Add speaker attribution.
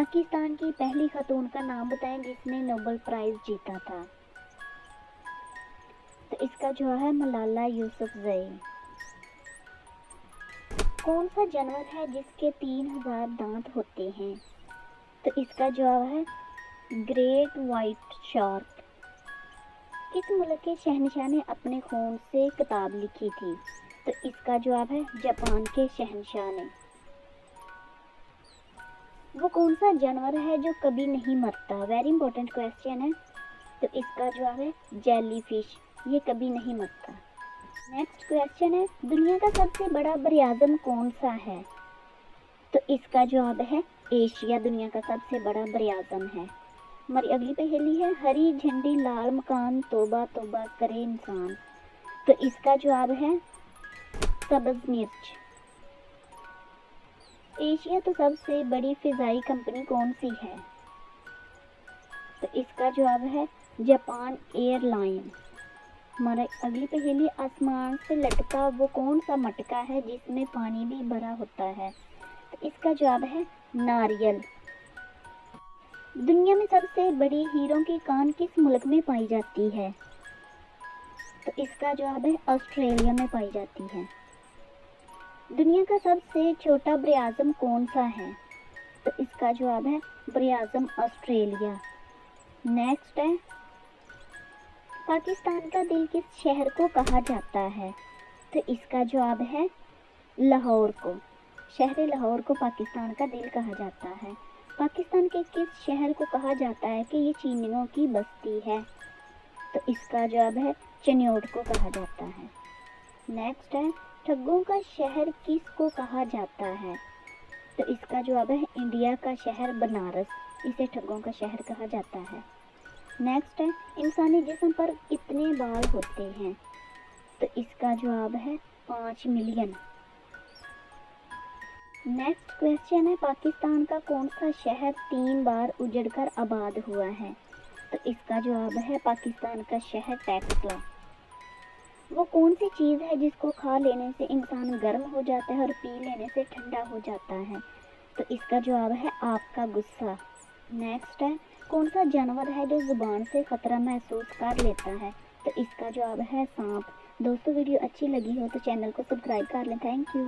Speaker 1: پاکستان کی پہلی خاتون کا نام بتائیں جس نے نوبل پرائز جیتا تھا۔ تو اس کا جواب ہے ملالہ یوسفزئی۔ کون سا جانور ہے جس کے 3000 دانت ہوتے ہیں؟ تو اس کا جواب ہے گریٹ وائٹ شارک۔ کس ملک کے شہنشاہ نے اپنے خون سے کتاب لکھی تھی؟ تو اس کا جواب ہے جاپان کے شہنشاہ نے۔ وہ کون سا جانور ہے جو کبھی نہیں مرتا؟ ویری امپورٹنٹ کویسچن ہے۔ تو اس کا جواب ہے جیلی فش، یہ کبھی نہیں مرتا۔ نیکسٹ کویسچن ہے دنیا کا سب سے بڑا براعظم کون سا ہے؟ تو اس کا جواب ہے ایشیا دنیا کا سب سے بڑا براعظم ہے۔ ہماری اگلی پہیلی ہے ہری جھنڈی لال مکان توبہ توبہ کرے انسان۔ تو اس کا جواب ہے سبز مرچ۔ ایشیا تو سب سے بڑی فضائی کمپنی کون سی ہے؟ تو اس کا جواب ہے جاپان ایئر لائن۔ ہمارا اگلی پہیلی آسمان سے لٹکا وہ کون سا مٹکا ہے جس میں پانی بھی بھرا ہوتا ہے؟ تو اس کا جواب ہے ناریل۔ دنیا میں سب سے بڑی ہیروں کی کان کس ملک میں پائی جاتی ہے؟ تو اس کا جواب ہے آسٹریلیا میں پائی جاتی ہے۔ دنیا کا سب سے چھوٹا براعظم کون سا ہے؟ تو اس کا جواب ہے براعظم آسٹریلیا۔ نیکسٹ ہے پاکستان کا دل کس شہر کو کہا جاتا ہے؟ تو اس کا جواب ہے لاہور کو۔ شہر لاہور کو پاکستان کا دل کہا جاتا ہے۔ پاکستان کے کس شہر کو کہا جاتا ہے کہ یہ چینیوں کی بستی ہے؟ تو اس کا جواب ہے چنیوٹ کو کہا جاتا ہے۔ نیکسٹ ہے ٹھگوں کا شہر کس کو کہا جاتا ہے؟ تو اس کا جواب ہے انڈیا کا شہر بنارس، اسے ٹھگوں کا شہر کہا جاتا ہے۔ نیکسٹ ہے انسانی جسم پر کتنے بال ہوتے ہیں؟ تو اس کا جواب ہے 5 ملین۔ نیکسٹ کویسچن ہے پاکستان کا کون سا شہر 3 بار اجڑ کر آباد ہوا ہے؟ تو اس کا جواب ہے پاکستان کا شہر ٹیکسلا۔ وہ کون سی چیز ہے جس کو کھا لینے سے انسان گرم ہو جاتا ہے اور پی لینے سے ٹھنڈا ہو جاتا ہے؟ تو اس کا جواب ہے آپ کا غصہ۔ نیکسٹ ہے کون سا جانور ہے جو زبان سے خطرہ محسوس کر لیتا ہے؟ تو اس کا جواب ہے سانپ۔ دوستو ویڈیو اچھی لگی ہو تو چینل کو سبسکرائب کر لیں۔ Thank you.